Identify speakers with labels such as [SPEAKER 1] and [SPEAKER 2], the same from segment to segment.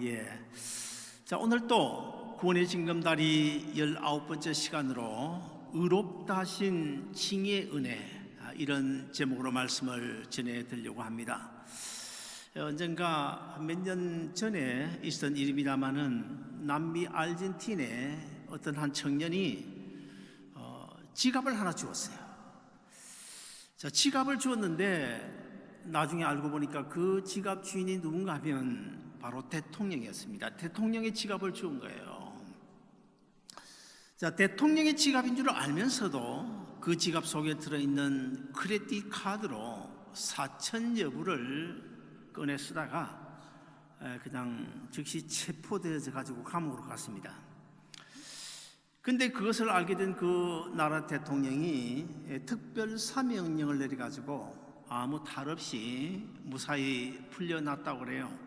[SPEAKER 1] 예. 자, 오늘 또 구원의 징검다리 19번째 시간으로 의롭다 하신 칭의의 은혜, 이런 제목으로 말씀을 전해드리려고 합니다. 언젠가 몇 년 전에 있었던 일입니다마는 남미 아르헨티나에 어떤 한 청년이 지갑을 하나 주었어요. 자, 지갑을 주었는데 나중에 알고 보니까 그 지갑 주인이 누군가 하면 바로 대통령이었습니다. 대통령의 지갑을 주은 거예요. 자, 대통령의 지갑인 줄 알면서도 그 지갑 속에 들어있는 크레딧 카드로 4,000여 불을 꺼내 쓰다가 그냥 즉시 체포되어져 가지고 감옥으로 갔습니다. 근데 그것을 알게 된 그 나라 대통령이 특별 사명령을 내려가지고 아무 탈 없이 무사히 풀려났다고 그래요.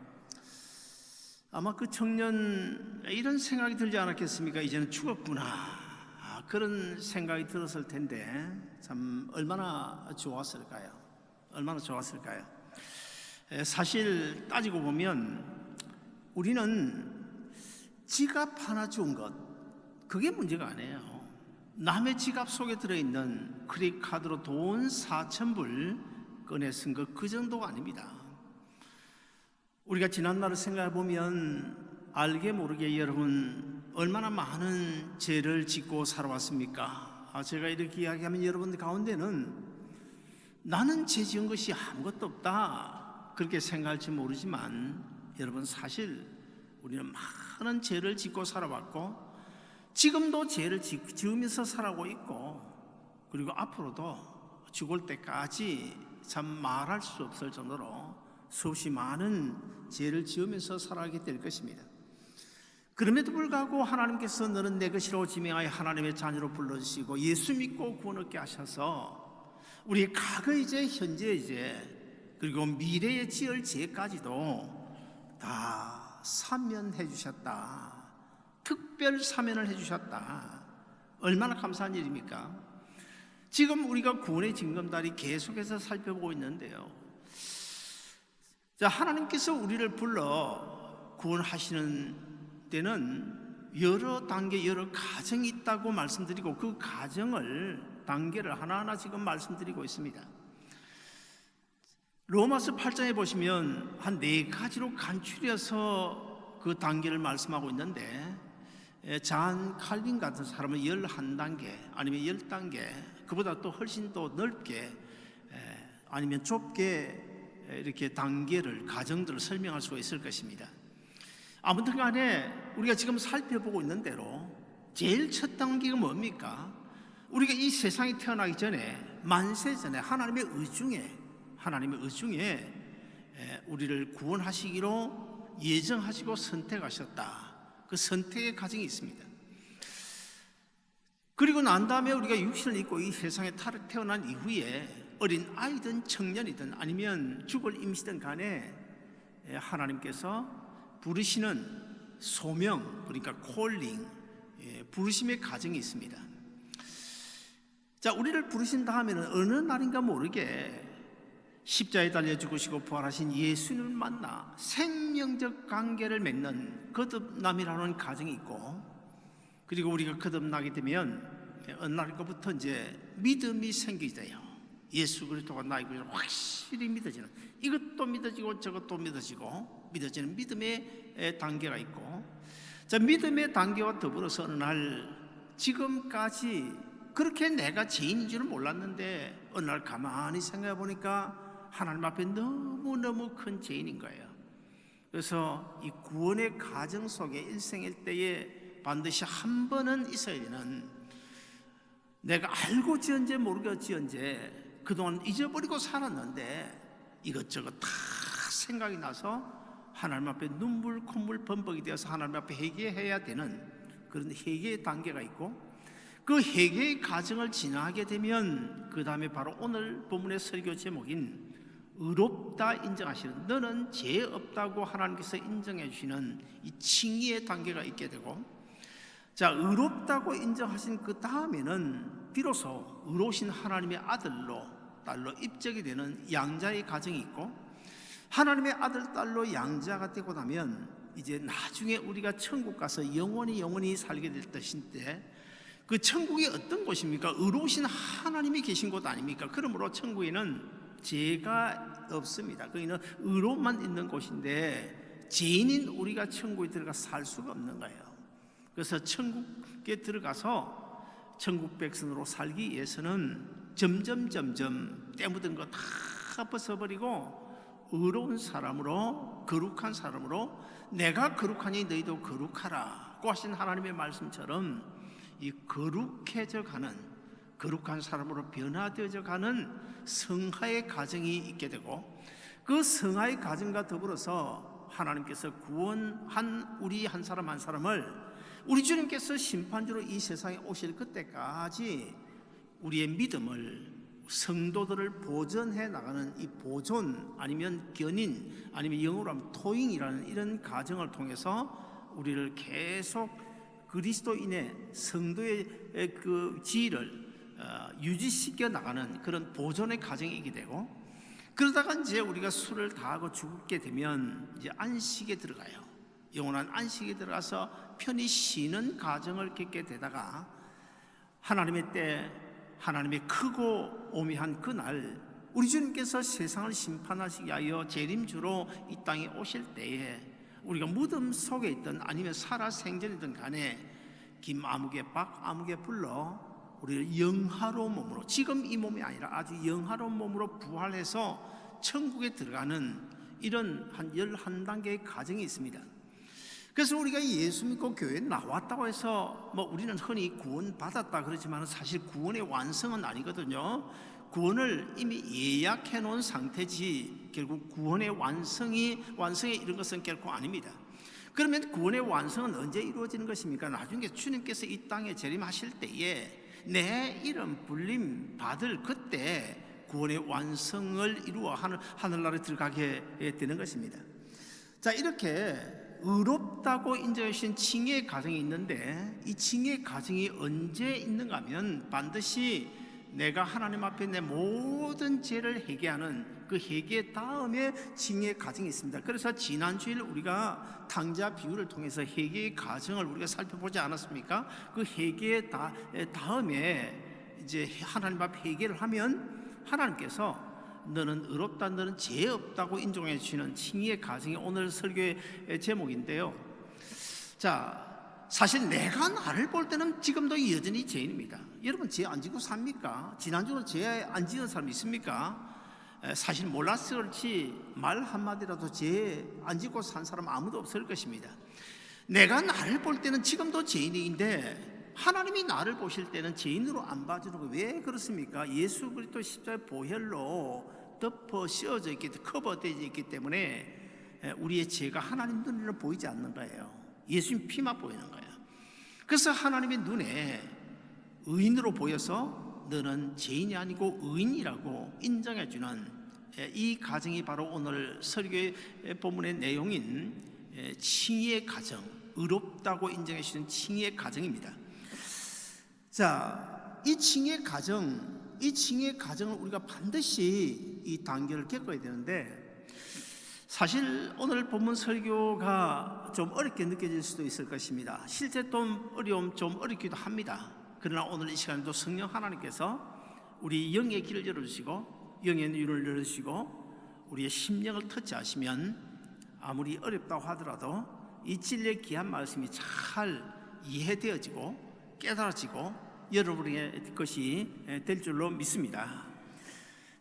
[SPEAKER 1] 아마 그 청년 이런 생각이 들지 않았겠습니까? 이제는 죽었구나, 그런 생각이 들었을 텐데 참 얼마나 좋았을까요? 얼마나 좋았을까요? 사실 따지고 보면 우리는 지갑 하나 준 것, 그게 문제가 아니에요. 남의 지갑 속에 들어있는 크레딧 카드로 돈 4,000불 꺼내 쓴 것, 그 정도가 아닙니다. 우리가 지난날을 생각해 보면 알게 모르게 여러분 얼마나 많은 죄를 짓고 살아왔습니까? 제가 이렇게 이야기하면 여러분들 가운데는 나는 죄 지은 것이 아무것도 없다 그렇게 생각할지 모르지만, 여러분 사실 우리는 많은 죄를 짓고 살아왔고 지금도 죄를 지으면서 살아오고 있고, 그리고 앞으로도 죽을 때까지 참 말할 수 없을 정도로 수없이 많은 죄를 지으면서 살아가게 될 것입니다. 그럼에도 불구하고 하나님께서 너는 내 것이라고 지명하여 하나님의 자녀로 불러주시고 예수 믿고 구원 얻게 하셔서 우리의 과거의 죄, 현재의 죄, 그리고 미래에 지을 죄까지도 다 사면해 주셨다. 특별 사면을 해주셨다. 얼마나 감사한 일입니까? 지금 우리가 구원의 징검다리 계속해서 살펴보고 있는데요, 자, 하나님께서 우리를 불러 구원하시는 때는 여러 단계, 여러 과정이 있다고 말씀드리고 그 과정을, 단계를 하나하나 지금 말씀드리고 있습니다. 로마서 8장에 보시면 한 4가지로 간추려서 그 단계를 말씀하고 있는데, 잔 칼빈 같은 사람은 11단계 아니면 10단계, 그보다 또 훨씬 더 넓게 아니면 좁게 이렇게 단계를, 과정들을 설명할 수가 있을 것입니다. 아무튼 간에 우리가 지금 살펴보고 있는 대로 제일 첫 단계가 뭡니까? 우리가 이 세상에 태어나기 전에, 만세 전에 하나님의 의중에 우리를 구원하시기로 예정하시고 선택하셨다. 그 선택의 과정이 있습니다. 그리고 난 다음에 우리가 육신을 입고 이 세상에 태어난 이후에 어린 아이든 청년이든 아니면 죽을 임시든 간에 하나님께서 부르시는 소명, 그러니까 콜링, 부르심의 과정이 있습니다. 자, 우리를 부르신 다음에는 어느 날인가 모르게 십자가에 달려 죽으시고 부활하신 예수님을 만나 생명적 관계를 맺는 거듭남이라는 과정이 있고, 그리고 우리가 거듭나게 되면 어느 날부터 이제 믿음이 생기게 돼요. 예수 그리스도가 나의 구주로 확실히 믿어지는, 이것도 믿어지고 저것도 믿어지는 믿음의 단계가 있고, 자, 믿음의 단계와 더불어서 어느 날, 지금까지 그렇게 내가 죄인인 줄은 몰랐는데 어느 날 가만히 생각해 보니까 하나님 앞에 너무너무 큰 죄인인 거예요. 그래서 이 구원의 과정 속에 일생일 때에 반드시 한 번은 있어야 되는, 내가 알고 지은 죄 모르고 지은 죄, 그동안 잊어버리고 살았는데 이것저것 다 생각이 나서 하나님 앞에 눈물 콧물 범벅이 되어서 하나님 앞에 회개해야 되는 그런 회개의 단계가 있고, 그 회개의 과정을 지나게 되면 그 다음에 바로 오늘 본문의 설교 제목인 의롭다 인정하시는, 너는 죄 없다고 하나님께서 인정해 주시는 이 칭의의 단계가 있게 되고, 자, 의롭다고 인정하신 그 다음에는 비로소 의로우신 하나님의 아들로, 딸로 입적이 되는 양자의 과정이 있고, 하나님의 아들, 딸로 양자가 되고 나면 이제 나중에 우리가 천국 가서 영원히 살게 될 뜻인데, 그 천국이 어떤 곳입니까? 의로우신 하나님이 계신 곳 아닙니까? 그러므로 천국에는 죄가 없습니다. 거기는 의로움만 있는 곳인데 죄인인 우리가 천국에 들어가 살 수가 없는 거예요. 그래서 천국에 들어가서 천국 백성으로 살기 위해서는 점점 때 묻은 거 다 벗어버리고 의로운 사람으로, 거룩한 사람으로, 내가 거룩하니 너희도 거룩하라고 하신 하나님의 말씀처럼 이 거룩해져 가는, 거룩한 사람으로 변화되어져 가는 성화의 과정이 있게 되고, 그 성화의 과정과 더불어서 하나님께서 구원한 우리 한 사람 한 사람을 우리 주님께서 심판주로 이 세상에 오실 그때까지 우리의 믿음을, 성도들을 보존해 나가는 이 보존, 아니면 견인, 아니면 영어로 하면 토잉이라는 이런 과정을 통해서 우리를 계속 그리스도인의 성도의 그 지위를 유지시켜 나가는 그런 보존의 과정이 있게 되고, 그러다가 이제 우리가 수를 다하고 죽게 되면 이제 안식에 들어가요. 영원한 안식에 들어가서 편히 쉬는 과정을 겪게 되다가 하나님의 때, 하나님의 크고 오묘한 그날, 우리 주님께서 세상을 심판하시기 위하여 재림주로 이 땅에 오실 때에 우리가 무덤 속에 있든 아니면 살아 생전이든 간에 김아무개 박아무개 불러 우리를 영화로운 몸으로, 지금 이 몸이 아니라 아주 영화로운 몸으로 부활해서 천국에 들어가는 이런 한 11단계의 과정이 있습니다. 그래서 우리가 예수 믿고 교회에 나왔다고 해서 우리는 흔히 구원 받았다 그러지만 사실 구원의 완성은 아니거든요. 구원을 이미 예약해 놓은 상태지 결국 구원의 완성에 이른 것은 결코 아닙니다. 그러면 구원의 완성은 언제 이루어지는 것입니까? 나중에 주님께서 이 땅에 재림하실 때에 내 이름 불림 받을 그때 구원의 완성을 이루어 하늘나라에 들어가게 되는 것입니다. 자, 이렇게 의롭다고 인정하신 칭의의 과정이 있는데, 이 칭의의 과정이 언제 있는가 하면 반드시 내가 하나님 앞에 내 모든 죄를 회개하는 그 회개 다음에 칭의의 과정이 있습니다. 그래서 지난주일 우리가 탕자 비유를 통해서 회개의 과정을 우리가 살펴보지 않았습니까? 그 회개의 다음에 이제 하나님 앞 회개를 하면 하나님께서 너는 의롭다, 너는 죄 없다고 인정해 주시는 칭의의 과정이 오늘 설교의 제목인데요. 자, 사실 내가 나를 볼 때는 지금도 여전히 죄인입니다. 여러분 죄 안 지고 삽니까? 지난주는 죄 안 지은 사람 있습니까? 사실 몰라서 그렇지 말 한마디라도 죄 안 지고 산 사람 아무도 없을 것입니다. 내가 나를 볼 때는 지금도 죄인인데 하나님이 나를 보실 때는 죄인으로 안 봐주는 거 왜 그렇습니까? 예수 그리스도 십자가의 보혈로 덮어 씌워져 있기, 커버되어 있기 때문에 우리의 죄가 하나님 눈에는 보이지 않는 거예요. 예수님 피만 보이는 거예요. 그래서 하나님의 눈에 의인으로 보여서 너는 죄인이 아니고 의인이라고 인정해 주는 이 과정이 바로 오늘 설교의 본문의 내용인 칭의의 과정, 의롭다고 인정해 주시는 칭의의 과정입니다. 자, 이 칭의의 과정을 우리가 반드시 이 단계를 겪어야 되는데, 사실 오늘 본문 설교가 좀 어렵게 느껴질 수도 있을 것입니다. 실제 좀 어렵기도 합니다. 그러나 오늘 이 시간에도 성령 하나님께서 우리 영의 길을 열어주시고 영의 눈을 열어주시고 우리의 심령을 터치하시면 아무리 어렵다고 하더라도 이 진리의 귀한 말씀이 잘 이해되어지고 깨달아지고 여러분의 것이 될 줄로 믿습니다.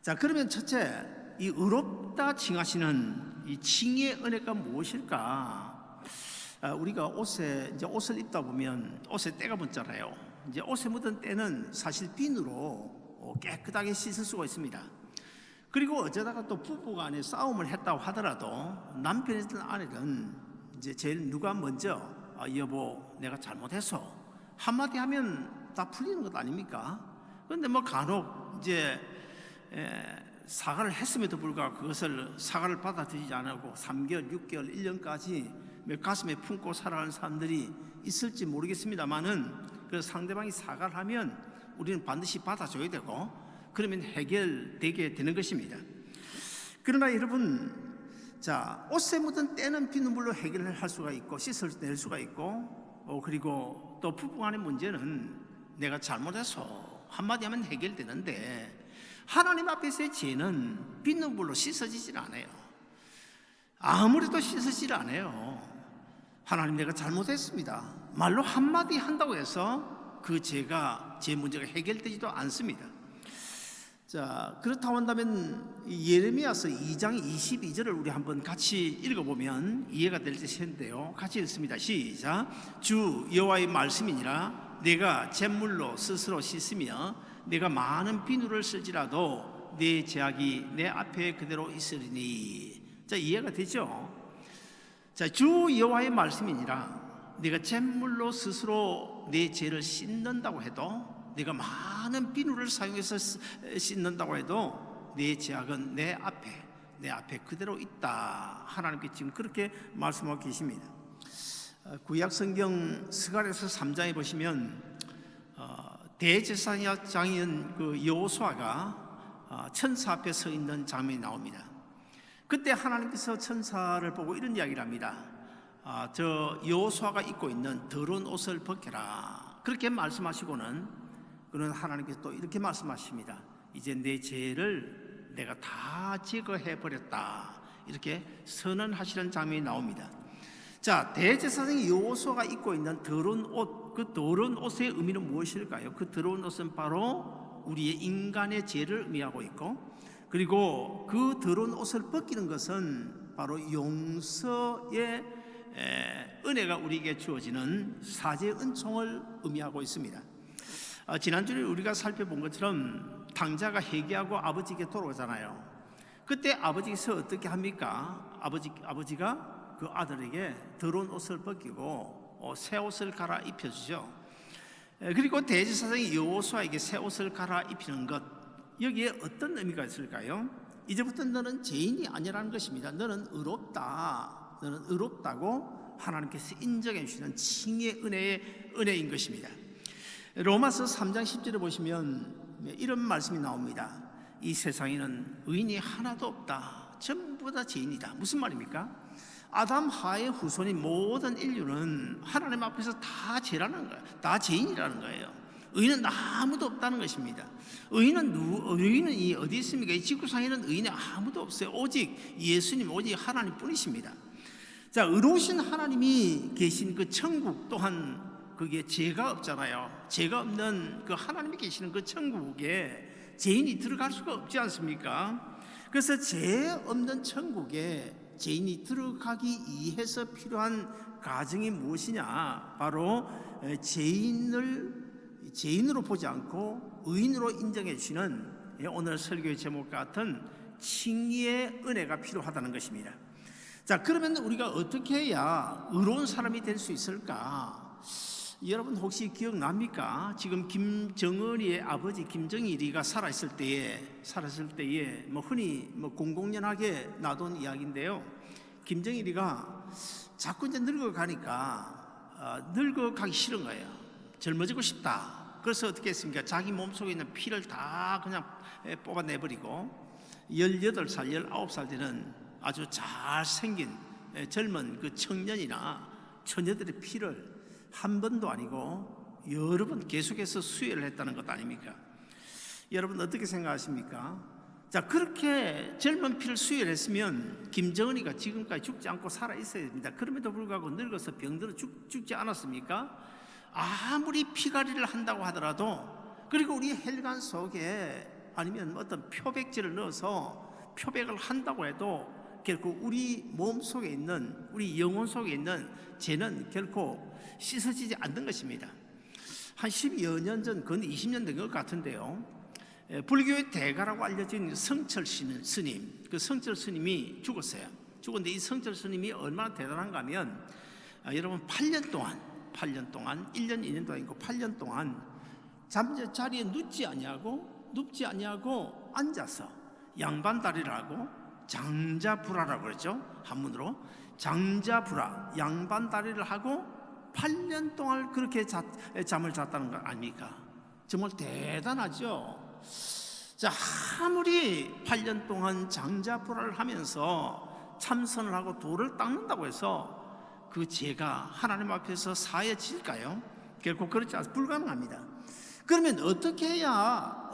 [SPEAKER 1] 자, 그러면 첫째, 이 의롭다 칭하시는 이 칭의의 은혜가 무엇일까? 우리가 옷을 입다 보면 옷에 때가 묻잖아요. 이제 옷에 묻은 때는 사실 비누로 깨끗하게 씻을 수가 있습니다. 그리고 어쩌다가 또 부부간에 싸움을 했다고 하더라도 남편이든 아내든 이제 제일 누가 먼저 여보 내가 잘못했어 한마디 하면 다 풀리는 것 아닙니까? 그런데 간혹 이제 사과를 했음에도 불구하고 그것을 사과를 받아들이지 않고 3개월, 6개월, 1년까지 가슴에 품고 살아가는 사람들이 있을지 모르겠습니다만은 그 상대방이 사과를 하면 우리는 반드시 받아줘야 되고 그러면 해결되게 되는 것입니다. 그러나 여러분, 자, 옷에 묻은 때는 비눗물로 해결할 수가 있고 씻어낼 수가 있고, 그리고 또 부부 간의 문제는 내가 잘못해서 한마디 하면 해결되는데, 하나님 앞에서의 죄는 비눗물로 씻어지질 않아요. 아무래도 씻어지질 않아요. 하나님, 내가 잘못했습니다. 말로 한마디 한다고 해서 그 죄가, 제 문제가 해결되지도 않습니다. 자, 그렇다고 한다면 예레미야서 2장 22절을 우리 한번 같이 읽어보면 이해가 될 텐데요. 같이 읽습니다. 시작. 주 여호와의 말씀이니라. 내가 잿물로 스스로 씻으며 내가 많은 비누를 쓸지라도 내 죄악이 내 앞에 그대로 있으리니. 자, 이해가 되죠? 자, 주 여호와의 말씀이니라. 내가 잿물로 스스로 내 죄를 씻는다고 해도, 내가 많은 비누를 사용해서 씻는다고 해도 내 죄악은 내 앞에 그대로 있다. 하나님께 지금 그렇게 말씀하고 계십니다. 구약 성경 스가랴서 3장에 보시면 대제사장인 그 여호수아가 천사 앞에 서 있는 장면이 나옵니다. 그때 하나님께서 천사를 보고 이런 이야기를 합니다. 저 여호수아가 입고 있는 더러운 옷을 벗겨라. 그렇게 말씀하시고는 그는 하나님께서 또 이렇게 말씀하십니다. 이제 내 죄를 내가 다 제거해 버렸다. 이렇게 선언하시는 장면이 나옵니다. 자, 대제사장 여호수아가 입고 있는 더러운 옷, 그 더러운 옷의 의미는 무엇일까요? 그 더러운 옷은 바로 우리의 인간의 죄를 의미하고 있고, 그리고 그 더러운 옷을 벗기는 것은 바로 용서의 은혜가 우리에게 주어지는 사죄 은총을 의미하고 있습니다. 지난주에 우리가 살펴본 것처럼 당자가 회개하고 아버지에게 돌아오잖아요. 그때 아버지께서 어떻게 합니까? 아버지가 그 아들에게 더러운 옷을 벗기고 새 옷을 갈아입혀 주죠. 그리고 대제사장이 여호수아에게 새 옷을 갈아입히는 것, 여기에 어떤 의미가 있을까요? 이제부터 너는 죄인이 아니라는 것입니다. 너는 의롭다. 너는 의롭다고 하나님께서 인정해 주시는 칭의 은혜인 것입니다. 로마서 3장 10절에 보시면 이런 말씀이 나옵니다. 이 세상에는 의인이 하나도 없다. 전부 다 죄인이다. 무슨 말입니까? 아담 하의 후손인 모든 인류는 하나님 앞에서 다 죄라는 거예요. 다 죄인이라는 거예요. 의인은 아무도 없다는 것입니다. 의인은 어디 있습니까? 이 지구상에는 의인이 아무도 없어요. 오직 예수님, 오직 하나님 뿐이십니다. 자, 의로우신 하나님이 계신 그 천국 또한 그게 죄가 없잖아요. 죄가 없는 그 하나님이 계시는 그 천국에 죄인이 들어갈 수가 없지 않습니까? 그래서 죄 없는 천국에 죄인이 들어가기 위해서 필요한 과정이 무엇이냐? 바로 죄인으로 보지 않고 의인으로 인정해 주시는 오늘 설교의 제목과 같은 칭의의 은혜가 필요하다는 것입니다. 자, 그러면 우리가 어떻게 해야 의로운 사람이 될 수 있을까? 여러분 혹시 기억납니까? 지금 김정은이의 아버지 김정일이가 살았을 때에 흔히 공공연하게 놔둔 이야기인데요. 김정일이가 자꾸 이제 늙어가기 싫은 거예요. 젊어지고 싶다. 그래서 어떻게 했습니까? 자기 몸속에 있는 피를 다 그냥 뽑아내버리고 18살, 19살 되는 아주 잘생긴 젊은 그 청년이나 처녀들의 피를 한 번도 아니고 여러 번 계속해서 수혈을 했다는 것 아닙니까? 여러분 어떻게 생각하십니까? 자, 그렇게 젊은 피를 수혈했으면 김정은이가 지금까지 죽지 않고 살아 있어야 됩니다. 그럼에도 불구하고 늙어서 병들어 죽지 않았습니까? 아무리 피가리를 한다고 하더라도, 그리고 우리 혈관 속에 아니면 어떤 표백제를 넣어서 표백을 한다고 해도 결국 우리 몸 속에 있는, 우리 영혼 속에 있는 죄는 결코 씻어지지 않는 것입니다. 한 10여 년 전, 건 20년 된 것 같은데요. 불교의 대가라고 알려진 성철 스님, 그 성철 스님이 죽었어요. 죽었는데 이 성철 스님이 얼마나 대단한가 하면, 여러분 8년 동안 1년, 2년 동안이고 8년 동안 자리에 눕지 아니하고 앉아서 양반다리를 하고 장자불화라고 그러죠. 한문으로 장자불화, 양반다리를 하고 8년 동안 그렇게 잠을 잤다는 거 아닙니까? 정말 대단하죠. 자, 아무리 8년 동안 장자불화를 하면서 참선을 하고 돌을 닦는다고 해서 그 죄가 하나님 앞에서 사해질까요? 결코 그렇지 않습니다. 불가능합니다. 그러면 어떻게 해야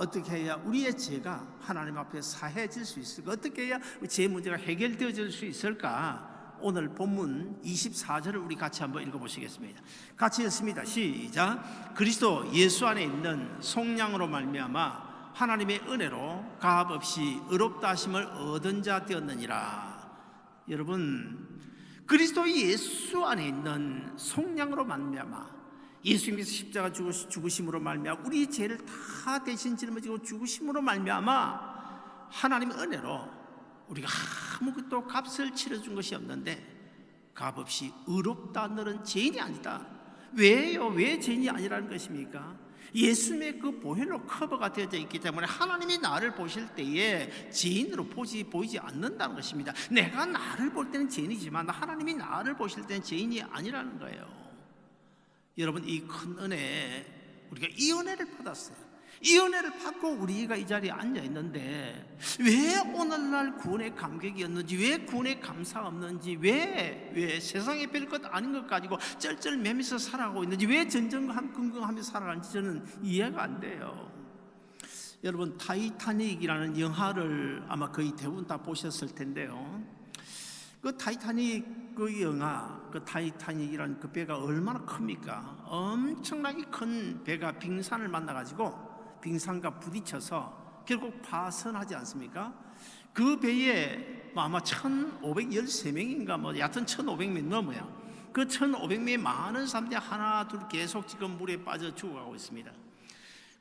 [SPEAKER 1] 우리의 죄가 하나님 앞에 사해질 수 있을까? 어떻게 해야 죄 문제가 해결되어질 수 있을까? 오늘 본문 24절을 우리 같이 한번 읽어보시겠습니다. 같이 읽습니다. 시작. 그리스도 예수 안에 있는 속량으로 말미암아 하나님의 은혜로 가압 없이 의롭다 하심을 얻은 자 되었느니라. 여러분, 그리스도 예수 안에 있는 속량으로 말미암아, 예수님께서 십자가 죽으심으로 말미암아 우리 죄를 다 대신 짊어지고 죽으심으로 말미암아 하나님의 은혜로 우리가 아무것도 값을 치러준 것이 없는데 값 없이 의롭다 너는 죄인이 아니다. 왜요? 왜 죄인이 아니라는 것입니까? 예수님의 그 보혈로 커버가 되어져 있기 때문에 하나님이 나를 보실 때에 죄인으로 보이지 않는다는 것입니다. 내가 나를 볼 때는 죄인이지만 하나님이 나를 보실 때는 죄인이 아니라는 거예요. 여러분, 이 큰 은혜, 우리가 이 은혜를 받았어요. 이 은혜를 받고 우리가 이 자리에 앉아 있는데 왜 오늘날 구원의 감격이었는지, 왜 구원의 감사가 없는지, 왜 세상에 별것 아닌 것 가지고 쩔쩔매면서 살아가고 있는지, 왜 전전긍긍하며 살아가는지 저는 이해가 안 돼요. 여러분, 타이타닉이라는 영화를 아마 거의 대부분 다 보셨을 텐데요. 그 타이타닉 그 영화, 그 타이타닉이라는 그 배가 얼마나 큽니까? 엄청나게 큰 배가 빙산을 만나가지고 빙산과 부딪혀서 결국 파선하지 않습니까? 그 배에 아마 1513명인가 여하튼 1500명 넘어요. 그 1500명의 많은 사람들이 하나 둘 계속 지금 물에 빠져 죽어가고 있습니다.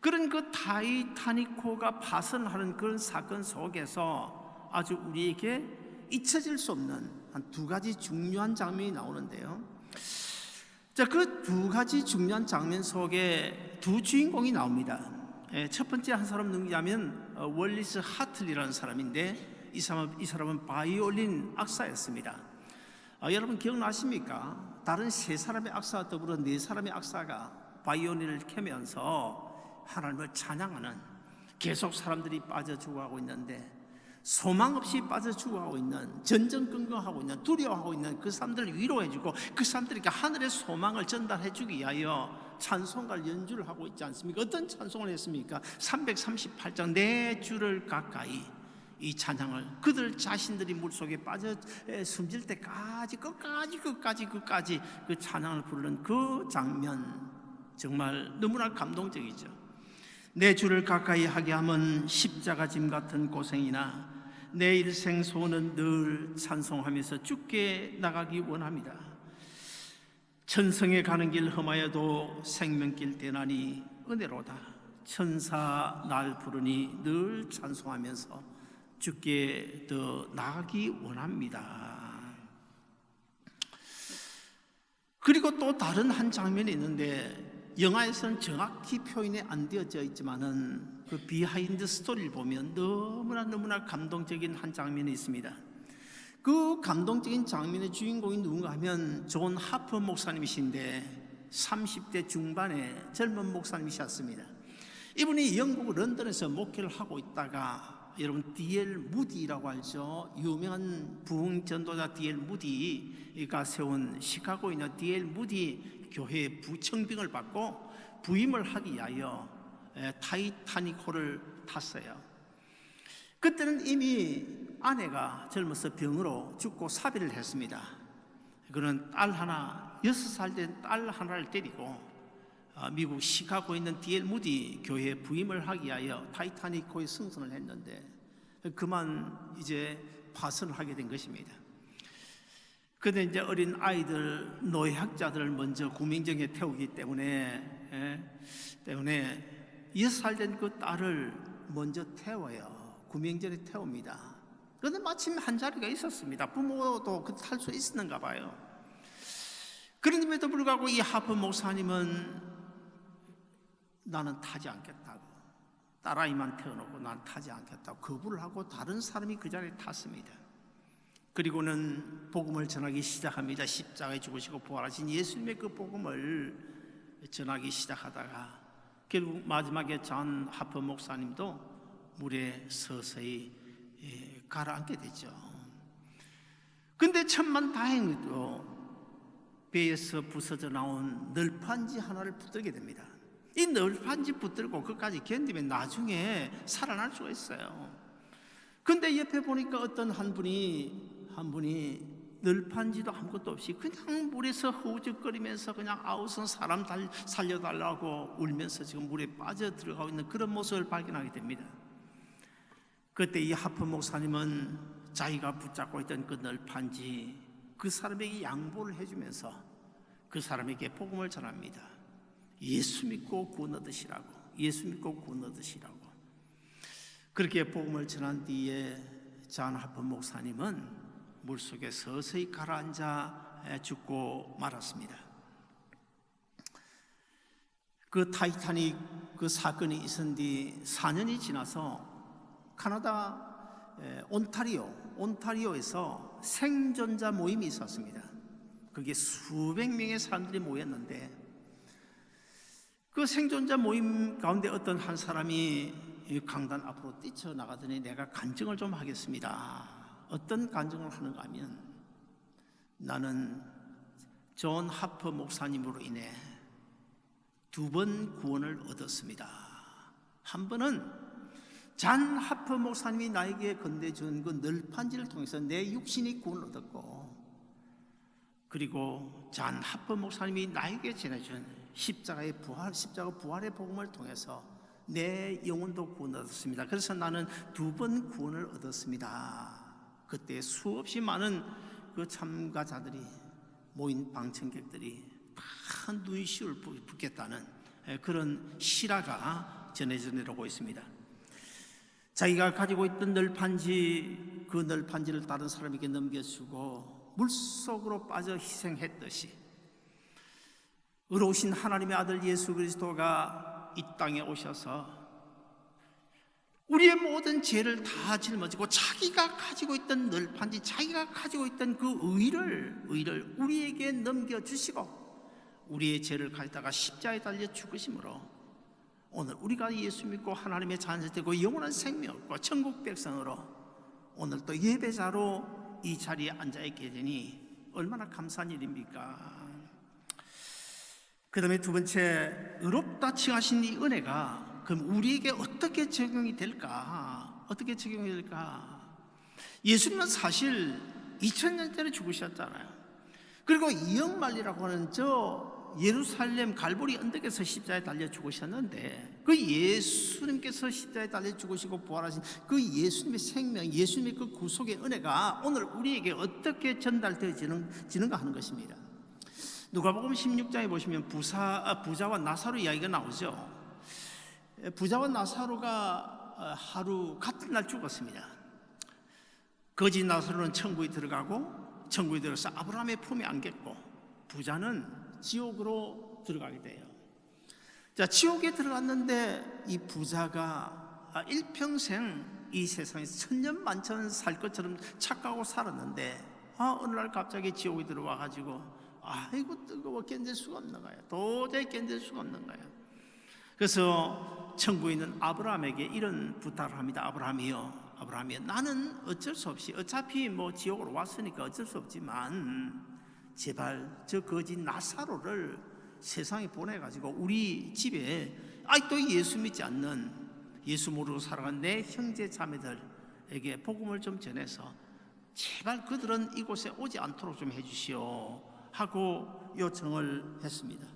[SPEAKER 1] 그런 그 타이타닉호가 파선하는 그런 사건 속에서 아주 우리에게 잊혀질 수 없는 한 두 가지 중요한 장면이 나오는데요. 자, 그 두 가지 중요한 장면 속에 두 주인공이 나옵니다. 첫 번째 한 사람 누구냐면 월리스 하틀리라는 사람인데 이 사람은 바이올린 악사였습니다. 여러분 기억나십니까? 다른 세 사람의 악사와 더불어 네 사람의 악사가 바이올린을 켜면서 하나님을 찬양하는, 계속 사람들이 빠져 죽어가고 있는데 소망 없이 빠져 죽어가고 있는, 전전긍긍하고 있는, 두려워하고 있는 그 사람들을 위로해주고 그 사람들에게 하늘의 소망을 전달해주기 위하여 찬송가를 연주를 하고 있지 않습니까? 어떤 찬송을 했습니까? 338장 내 주를 가까이, 이 찬양을 그들 자신들이 물속에 빠져 숨질 때까지 끝까지 그 찬양을 부르는 그 장면, 정말 너무나 감동적이죠. 내 주를 가까이 하게 하면 십자가 짐 같은 고생이나 내 일생 소원은 늘 찬송하면서 주께 나가기 원합니다. 천성에 가는 길 험하여도 생명길 대나니 은혜로다. 천사 날 부르니 늘 찬송하면서 주께 더 나가기 원합니다. 그리고 또 다른 한 장면이 있는데 영화에서는 정확히 표현이 안 되어져 있지만은 그 비하인드 스토리를 보면 너무나 감동적인 한 장면이 있습니다. 그 감동적인 장면의 주인공이 누군가 하면 존 하퍼 목사님이신데 30대 중반의 젊은 목사님이셨습니다. 이분이 영국 런던에서 목회를 하고 있다가, 여러분 D.L. 무디라고 알죠? 유명한 부흥 전도자 D.L. 무디가 세운 시카고에 있는 D.L. 무디 교회의 부청빙을 받고 부임을 하기 위하여 타이타닉호를 탔어요. 그때는 이미 아내가 젊어서 병으로 죽고 사비를 했습니다. 그는 딸 하나, 6살 된 딸 하나를 데리고 미국 시카고에 있는 D.L. 무디 교회에 부임을 하기 위하여 타이타닉호에 승선을 했는데 그만 이제 파선을 하게 된 것입니다. 그런데 이제 어린 아이들, 노약자들을 먼저 구명정에 태우기 때문에 6살 된 그 딸을 먼저 태워요. 구명정에 태웁니다. 그런데 마침 한 자리가 있었습니다. 부모도 그 탈 수 있었는가 봐요. 그런데도 불구하고 이 하프 목사님은 나는 타지 않겠다고, 딸아이만 태워놓고 난 타지 않겠다고 거부를 하고 다른 사람이 그 자리에 탔습니다. 그리고는 복음을 전하기 시작합니다. 십자가에 죽으시고 부활하신 예수님의 그 복음을 전하기 시작하다가 결국 마지막에 존 하퍼 목사님도 물에 서서히 가라앉게 되죠. 근데 천만 다행히도 배에서 부서져 나온 널판지 하나를 붙들게 됩니다. 이 널판지 붙들고 그까지 견디면 나중에 살아날 수가 있어요. 근데 옆에 보니까 어떤 한 분이 널판지도 아무것도 없이 그냥 물에서 허우적거리면서 그냥 아우성 사람 살려달라고 울면서 지금 물에 빠져 들어가고 있는 그런 모습을 발견하게 됩니다. 그때 이 하프 목사님은 자기가 붙잡고 있던 그 널판지 그 사람에게 양보를 해주면서 그 사람에게 복음을 전합니다. 예수 믿고 구원 얻으시라고, 예수 믿고 구원 얻으시라고. 그렇게 복음을 전한 뒤에 잔 하프 목사님은 물속에 서서히 가라앉아 죽고 말았습니다. 그 타이타닉 그 사건이 있은 뒤 4년이 지나서 카나다 온타리오에서 생존자 모임이 있었습니다. 그게 수백 명의 사람들이 모였는데 그 생존자 모임 가운데 어떤 한 사람이 강단 앞으로 뛰쳐나가더니 내가 간증을 좀 하겠습니다. 어떤 간증을 하는가 하면 나는 존 하퍼 목사님으로 인해 2번 구원을 얻었습니다. 한 번은 잔 하퍼 목사님이 나에게 건네준 그 널판지를 통해서 내 육신이 구원을 얻었고, 그리고 잔 하퍼 목사님이 나에게 전해준 십자가 부활의 복음을 통해서 내 영혼도 구원 얻었습니다. 그래서 나는 2번 구원을 얻었습니다. 그때 수없이 많은 그 참가자들이 모인 방청객들이 다 눈시울 붓겠다는 그런 실화가 전해져 내려오고 있습니다. 자기가 가지고 있던 널판지, 그 널판지를 다른 사람에게 넘겨주고 물속으로 빠져 희생했듯이 의로우신 하나님의 아들 예수 그리스도가 이 땅에 오셔서 우리의 모든 죄를 다 짊어지고 자기가 가지고 있던 널판지, 자기가 가지고 있던 그 의를 우리에게 넘겨주시고 우리의 죄를 가져다가 십자가에 달려 죽으심으로 오늘 우리가 예수 믿고 하나님의 자녀 되고 영원한 생명 얻고 천국 백성으로 오늘 또 예배자로 이 자리에 앉아있게 되니 얼마나 감사한 일입니까? 그 다음에 두 번째, 의롭다 칭하신 이 은혜가 그럼 우리에게 어떻게 적용이 될까? 어떻게 적용이 될까? 예수님은 사실 2000년 전에 죽으셨잖아요. 그리고 이역말리라고 하는 저 예루살렘 갈보리 언덕에서 십자가에 달려 죽으셨는데 그 예수님께서 십자가에 달려 죽으시고 부활하신 그 예수님의 생명, 예수님의 그 구속의 은혜가 오늘 우리에게 어떻게 전달되어지는가 하는 것입니다. 누가복음 16장에 보시면 부자와 나사로 이야기가 나오죠. 부자와 나사로가 하루 같은 날 죽었습니다. 거지 나사로는 천국에 들어가고 천국에 들어서 아브라함의 품에 안겼고 부자는 지옥으로 들어가게 돼요. 자, 지옥에 들어갔는데 이 부자가 일평생 이 세상에서 천년만년 살 것처럼 착각하고 살았는데 어느 날 갑자기 지옥에 들어와 가지고 아이고 뜨거워 견딜 수가 없는 거예요. 도저히 견딜 수가 없는 거예요. 그래서 천국에 있는 아브라함에게 이런 부탁을 합니다. 아브라함이요, 나는 어쩔 수 없이 어차피 뭐 지옥으로 왔으니까 어쩔 수 없지만 제발 저 거지 나사로를 세상에 보내가지고 우리 집에 아직도 예수 믿지 않는, 예수 모르고 살아간 내 형제 자매들에게 복음을 좀 전해서 제발 그들은 이곳에 오지 않도록 좀 해주시오 하고 요청을 했습니다.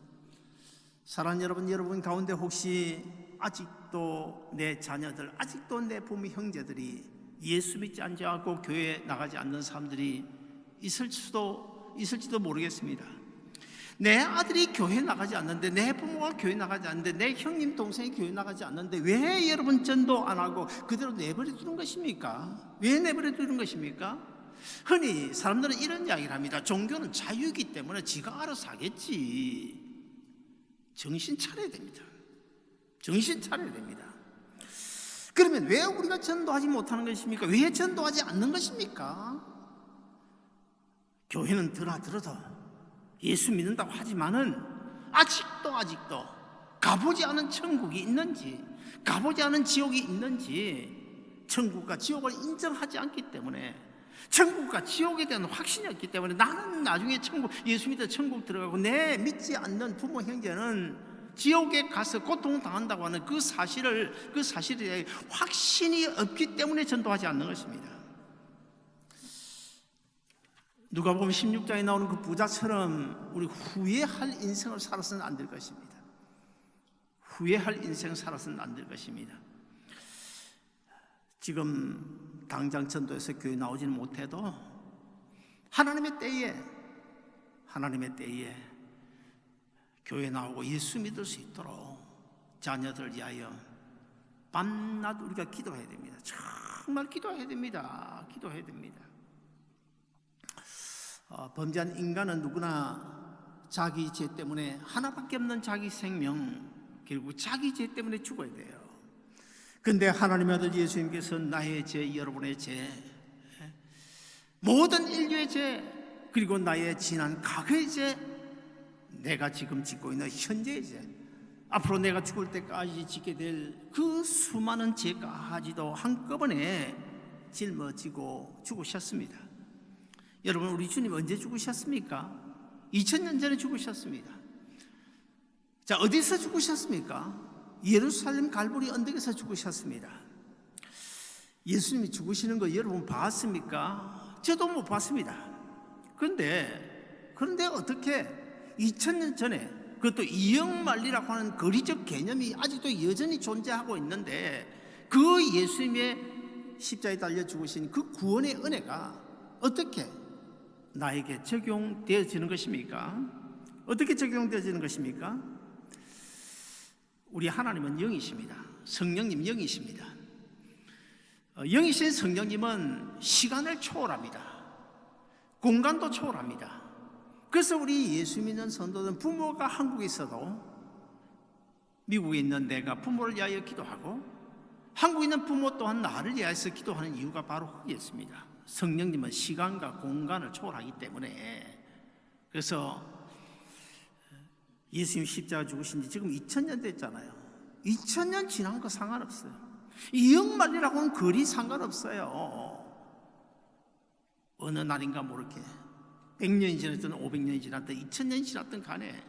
[SPEAKER 1] 사랑하는 여러분 가운데 혹시 아직도 내 자녀들, 아직도 내 부모 형제들이 예수 믿지 않고 교회에 나가지 않는 사람들이 있을지도 모르겠습니다. 내 아들이 교회 나가지 않는데, 내 부모가 교회 나가지 않는데, 내 형님 동생이 교회 나가지 않는데 왜 여러분 전도 안 하고 그대로 내버려 두는 것입니까? 왜 내버려 두는 것입니까? 흔히 사람들은 이런 이야기를 합니다. 종교는 자유이기 때문에 지가 알아서 하겠지. 정신 차려야 됩니다. 정신 차려야 됩니다. 그러면 왜 우리가 전도하지 못하는 것입니까? 왜 전도하지 않는 것입니까? 교회는 들어도 예수 믿는다고 하지만은 아직도 가보지 않은 천국이 있는지, 가보지 않은 지옥이 있는지, 천국과 지옥을 인정하지 않기 때문에 천국과 지옥에 대한 확신이 없기 때문에 나는 나중에 천국, 예수 믿어 천국 들어가고 내 믿지 않는 부모 형제는 지옥에 가서 고통당한다고 하는 그 사실에 대해 확신이 없기 때문에 전도하지 않는 것입니다. 누가복음 16장에 나오는 그 부자처럼 우리 후회할 인생을 살아서는 안 될 것입니다. 후회할 인생을 살아서는 안 될 것입니다. 지금 당장 전도에서 교회 나오지는 못해도 하나님의 때에 교회 나오고 예수 믿을 수 있도록 자녀들 위하여 밤낮 우리가 기도해야 됩니다. 정말 기도해야 됩니다. 범죄한 인간은 누구나 자기 죄 때문에 하나밖에 없는 자기 생명, 결국 자기 죄 때문에 죽어야 돼요. 근데 하나님의 아들 예수님께서 나의 죄, 여러분의 죄, 모든 인류의 죄, 그리고 나의 지난 과거의 죄, 내가 지금 짓고 있는 현재의 죄, 앞으로 내가 죽을 때까지 짓게 될 그 수많은 죄까지도 한꺼번에 짊어지고 죽으셨습니다. 여러분, 우리 주님 언제 죽으셨습니까? 2000년 전에 죽으셨습니다. 자, 어디서 죽으셨습니까? 예루살렘 갈보리 언덕에서 죽으셨습니다. 예수님이 죽으시는 거 여러분 봤습니까? 저도 못 봤습니다. 그런데 어떻게 2000년 전에, 그것도 이역만리라고 하는 거리적 개념이 아직도 여전히 존재하고 있는데, 그 예수님의 십자가에 달려 죽으신 그 구원의 은혜가 어떻게 나에게 적용되어지는 것입니까? 어떻게 적용되어지는 것입니까? 우리 하나님은 영이십니다. 성령님 영이십니다. 영이신 성령님은 시간을 초월합니다. 공간도 초월합니다. 그래서 우리 예수 믿는 성도는 부모가 한국에 있어도 미국에 있는 내가 부모를 위하여 기도하고, 한국에 있는 부모 또한 나를 위하여서 기도하는 이유가 바로 거기였습니다. 성령님은 시간과 공간을 초월하기 때문에. 그래서 예수님 십자가 죽으신 지 지금 2000년 됐잖아요. 2000년 지난 거 상관없어요. 이역만리라고 하는 거리 상관없어요. 어느 날인가 모르게 100년이 지났든 500년이 지났든 2000년이 지났든 간에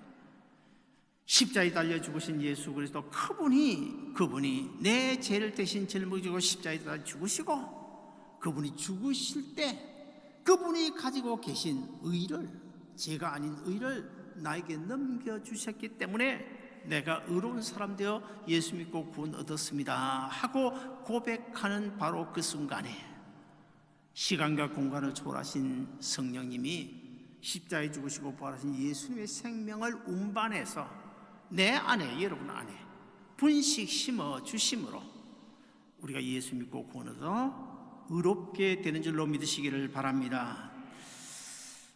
[SPEAKER 1] 십자가에 달려 죽으신 예수 그리스도, 그분이 내 죄를 대신 짊어지고 십자가에 달려 죽으시고, 그분이 죽으실 때 그분이 가지고 계신 의를, 죄가 아닌 의를 나에게 넘겨주셨기 때문에 내가 의로운 사람 되어 예수 믿고 구원 얻었습니다 하고 고백하는 바로 그 순간에 시간과 공간을 초월하신 성령님이 십자가에 죽으시고 부활하신 예수님의 생명을 운반해서 내 안에, 여러분 안에 분식 심어 주심으로 우리가 예수 믿고 구원 얻어 의롭게 되는 줄로 믿으시기를 바랍니다.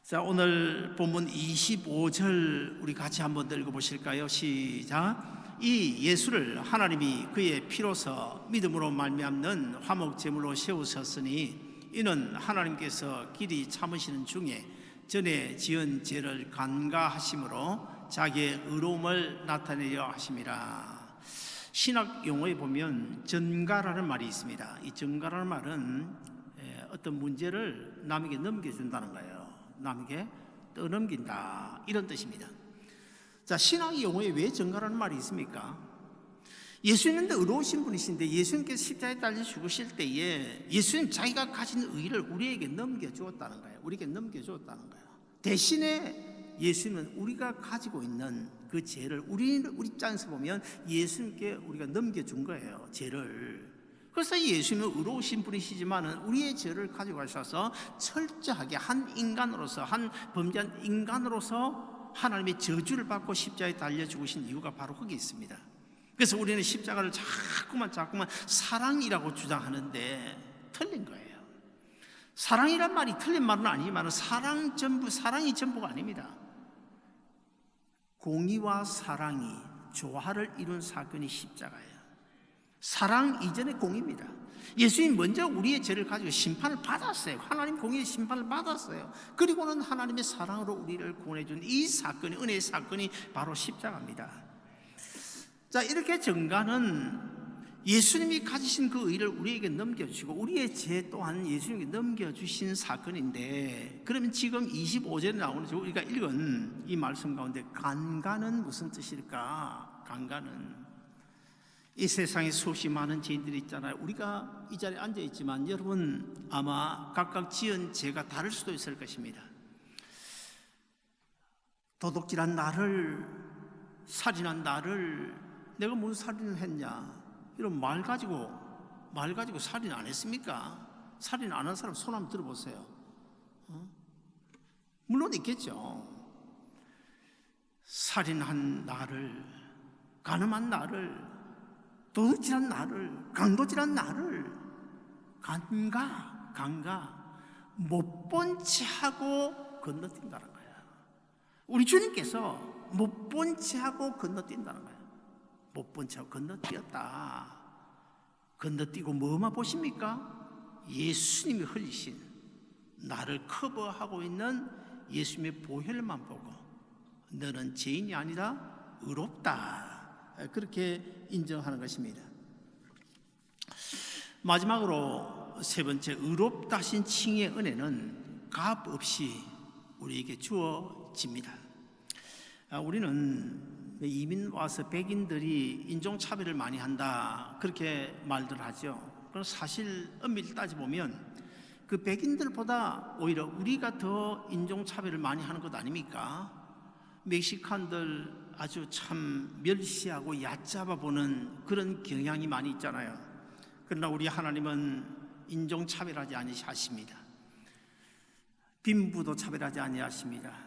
[SPEAKER 1] 자, 오늘 본문 25절 우리 같이 한번 더 읽어보실까요? 시작. 이 예수를 하나님이 그의 피로서 믿음으로 말미암는 화목제물로 세우셨으니 이는 하나님께서 길이 참으시는 중에 전에 지은 죄를 간과하심으로 자기의 의로움을 나타내려 하심이라. 신학 용어에 보면 전가라는 말이 있습니다. 이 전가라는 말은 어떤 문제를 남에게 넘겨준다는 거예요. 남에게 떠넘긴다, 이런 뜻입니다. 자, 신학 용어에 왜 전가라는 말이 있습니까? 예수님은 의로우신 분이신데 예수님께서 십자가에 달려 죽으실 때에 예수님 자기가 가진 의를 우리에게 넘겨주었다는 거예요. 우리에게 넘겨주었다는 거예요. 대신에 예수님은 우리가 가지고 있는 그 죄를 우리 입장에서 보면 예수님께 우리가 넘겨준 거예요, 죄를. 그래서 예수님은 의로우신 분이시지만 우리의 죄를 가지고 가셔서 철저하게 한 인간으로서, 한 범죄한 인간으로서 하나님의 저주를 받고 십자가에 달려 죽으신 이유가 바로 거기 있습니다. 그래서 우리는 십자가를 자꾸만 사랑이라고 주장하는데 틀린 거예요. 사랑이란 말이 틀린 말은 아니지만 사랑이 전부가 아닙니다. 공의와 사랑이 조화를 이룬 사건이 십자가예요. 사랑 이전의 공의입니다. 예수님 먼저 우리의 죄를 가지고 심판을 받았어요. 하나님 공의의 심판을 받았어요. 그리고는 하나님의 사랑으로 우리를 구원해 준 이 사건이, 은혜의 사건이 바로 십자가입니다. 자, 이렇게 전가는 예수님이 가지신 그 의를 우리에게 넘겨주시고 우리의 죄 또한 예수님께 넘겨주신 사건인데, 그러면 지금 25절에 나오는 우리가 읽은 이 말씀 가운데 간가는 무슨 뜻일까? 간가는 이 세상에 수없이 많은 죄인들이 있잖아요. 우리가 이 자리에 앉아있지만 여러분 아마 각각 지은 죄가 다를 수도 있을 것입니다. 도둑질한 나를, 살인한 나를 내가 무슨 살인을 했냐, 이런 말 가지고 살인 안 했습니까? 살인 안 한 사람 손 한번 들어보세요. 물론 있겠죠. 살인한 나를, 간음한 나를, 도둑질한 나를, 강도질한 나를 간가 못 본 채 하고 건너뛴다는 거야. 우리 주님께서 못 본 채 하고 건너뛴다는 거야. 못 본 채 하고 건너뛰었다. 건너뛰고 뭐만 보십니까? 예수님이 흘리신, 나를 커버하고 있는 예수님의 보혈만 보고 너는 죄인이 아니라 의롭다, 그렇게 인정하는 것입니다. 마지막으로 세 번째, 의롭다 하신 칭의 은혜는 값 없이 우리에게 주어집니다. 우리는 이민 와서 백인들이 인종차별을 많이 한다, 그렇게 말들 하죠. 그럼 사실 엄밀히 따져보면 그 백인들보다 오히려 우리가 더 인종차별을 많이 하는 것 아닙니까? 멕시칸들 아주 참 멸시하고 얕잡아 보는 그런 경향이 많이 있잖아요. 그러나 우리 하나님은 인종차별하지 아니하십니다. 빈부도 차별하지 아니하십니다.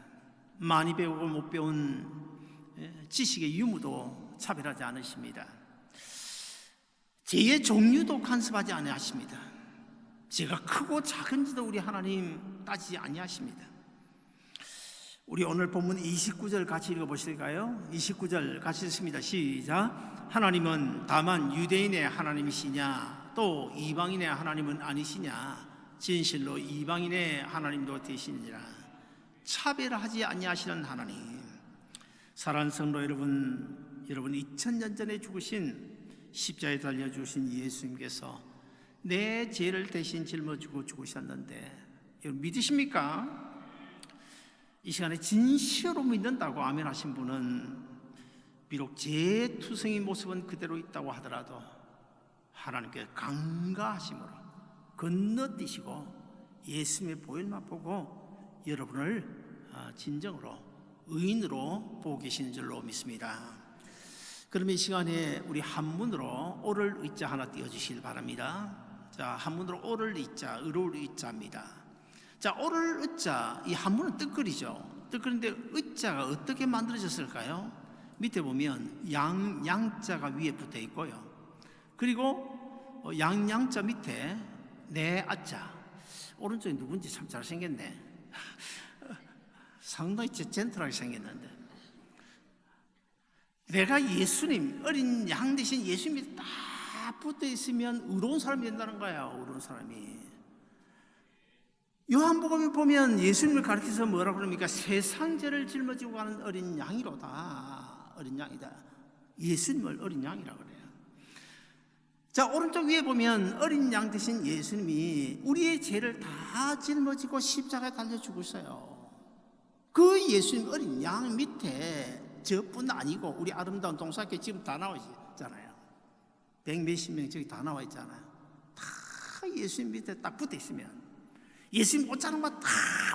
[SPEAKER 1] 많이 배우고 못 배운 지식의 유무도 차별하지 않으십니다. 죄의 종류도 간섭하지 아니하십니다. 죄가 크고 작은지도 우리 하나님 따지지 아니하십니다. 우리 오늘 본문 29절 같이 읽어보실까요? 29절 같이 읽습니다. 시작. 하나님은 다만 유대인의 하나님이시냐, 또 이방인의 하나님은 아니시냐, 진실로 이방인의 하나님도 되시니라. 차별하지 아니하시는 하나님. 사랑하는 성도 여러분 2000년 전에 죽으신, 십자가에 달려 죽으신 예수님께서 내 죄를 대신 짊어지고 죽으셨는데, 여러분 믿으십니까? 이 시간에 진실로 믿는다고 아멘 하신 분은 비록 죄투성이 모습은 그대로 있다고 하더라도 하나님께 간가하심으로 건너뛰시고 예수님의 보혈만 보고 여러분을 진정으로 의인으로 보고 계시는 줄로 믿습니다. 그러면 이 시간에 우리 한문으로 오를 의자 하나 띄워주시길 바랍니다. 자, 한문으로 오를 의자, 의로울 의자입니다. 자, 오를 의자, 이 한문은 뜻글이죠. 뜻글인데 의자가 어떻게 만들어졌을까요? 밑에 보면 양자가 위에 붙어 있고요. 그리고 양자 밑에 내 아자. 오른쪽에 누군지 참 잘생겼네. 상당히 젠틀하게 생겼는데, 내가 예수님, 어린 양 대신 예수님이 딱 붙어 있으면 의로운 사람이 된다는 거예요. 의로운 사람이. 요한복음에 보면 예수님을 가르쳐서 뭐라고 그럽니까? 세상 죄를 짊어지고 가는 어린 양이로다. 어린 양이다. 예수님을 어린 양이라고 그래요. 자, 오른쪽 위에 보면 어린 양 대신 예수님이 우리의 죄를 다 짊어지고 십자가에 달려 죽으셔요. 그 예수님 어린 양 밑에 저뿐 아니고 우리 아름다운 동사께 지금 다 나와 있잖아요. 100몇십 명 저기 다 나와 있잖아요. 다 예수님 밑에 딱 붙어 있으면, 예수님 옷자락만 다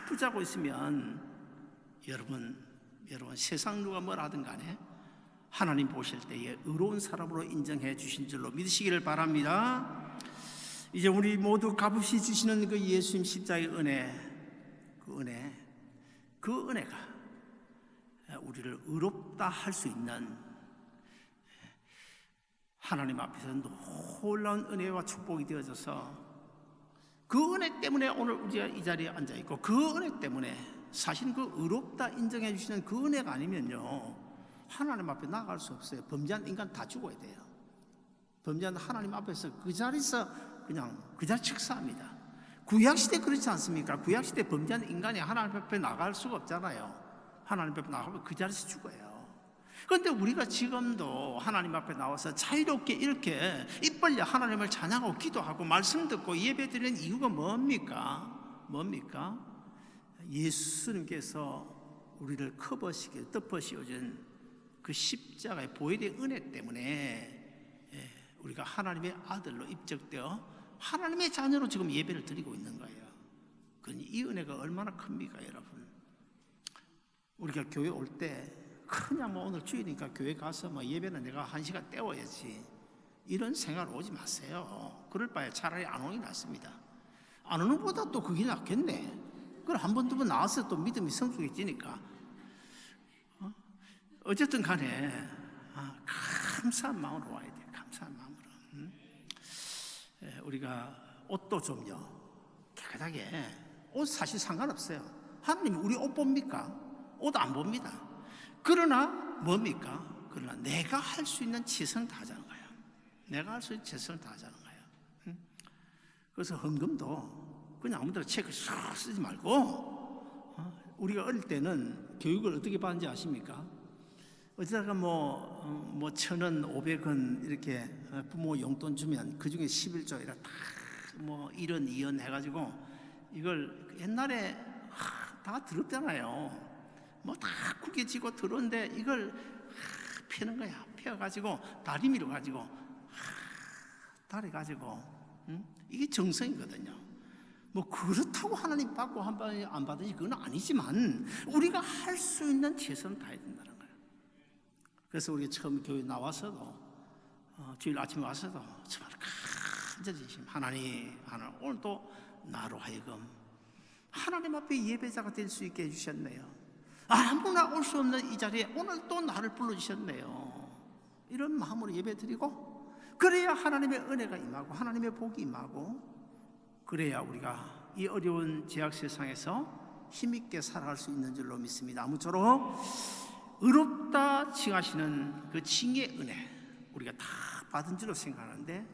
[SPEAKER 1] 붙잡고 있으면 여러분 세상 누가 뭐라 하든 간에 하나님 보실 때에 의로운 사람으로 인정해 주신 줄로 믿으시기를 바랍니다. 이제 우리 모두 값없이 주시는 그 예수님 십자가의 은혜, 그 은혜가 우리를 의롭다 할 수 있는 하나님 앞에서 놀라운 은혜와 축복이 되어져서, 그 은혜 때문에 오늘 우리가 이 자리에 앉아있고, 그 은혜 때문에 사실 그 의롭다 인정해 주시는 그 은혜가 아니면요 하나님 앞에 나아갈 수 없어요. 범죄한 인간 다 죽어야 돼요. 범죄한 하나님 앞에서 그 자리에서 그냥 그 자리 즉사합니다. 구약시대 그렇지 않습니까? 구약시대 범죄한 인간이 하나님 앞에 나갈 수가 없잖아요. 하나님 앞에 나가면 그 자리에서 죽어요. 그런데 우리가 지금도 하나님 앞에 나와서 자유롭게 이렇게 입 벌려 하나님을 찬양하고 기도하고 말씀 듣고 예배드리는 이유가 뭡니까? 예수님께서 우리를 커버시켜 덮어씌워준 그 십자가의 보혈의 은혜 때문에 우리가 하나님의 아들로 입적되어 하나님의 자녀로 지금 예배를 드리고 있는 거예요. 그러니 이 은혜가 얼마나 큽니까, 여러분? 우리가 교회 올 때 그냥 뭐 오늘 주일이니까 교회 가서 뭐 예배는 내가 1시간 때워야지, 이런 생각 오지 마세요. 그럴 바에 차라리 안 오는 게 낫습니다. 안 오는 것보다 또 그게 낫겠네. 그걸 한 번, 두 번 나와서 또 믿음이 성숙해지니까. 어쨌든 간에 감사한 마음으로 와야 돼요. 감사한 마음으로. 우리가 옷도 좀요, 깨끗하게. 옷 사실 상관없어요. 하나님이 우리 옷 봅니까? 옷 안 봅니다. 그러나 뭡니까? 그러나 내가 할 수 있는 최선을 다하자는 거예요. 내가 할 수 있는 최선을 다하자는 거예요. 그래서 헌금도 그냥 아무데나 체크 싹 쓰지 말고, 우리가 어릴 때는 교육을 어떻게 받는지 아십니까? 어디다가 뭐 1,000원, 500원 이렇게 부모 용돈 주면 그 중에 11조 이렇게 뭐 1원, 2원 해가지고 이걸 옛날에 다 들었잖아요. 뭐 다 구겨지고 들었는데 이걸 펴는 거야. 펴가지고 다리미로 가지고 다리 가지고, 이게 정성이거든요. 뭐 그렇다고 하나님 받고 안 받으니 그건 아니지만 우리가 할 수 있는 최선을 다해야 된다는 거예요. 그래서 우리가 처음 교회 나와서도 주일 아침에 와서도 정말 간절히 하나님 오늘도 나로 하여금 하나님 앞에 예배자가 될 수 있게 해주셨네요. 아무나 올 수 없는 이 자리에 오늘 또 나를 불러주셨네요. 이런 마음으로 예배드리고, 그래야 하나님의 은혜가 임하고 하나님의 복이 임하고, 그래야 우리가 이 어려운 죄악 세상에서 힘있게 살아갈 수 있는 줄로 믿습니다. 아무쪼록 의롭다 칭하시는 그 칭의 은혜 우리가 다 받은 줄로 생각하는데,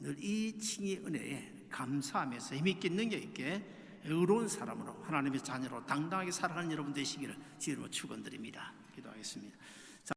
[SPEAKER 1] 늘 이 칭의 은혜에 감사하면서 힘있게 능력있게 의로운 사람으로 하나님의 자녀로 당당하게 살아가는 여러분 되시기를 주님으로 축원드립니다. 기도하겠습니다.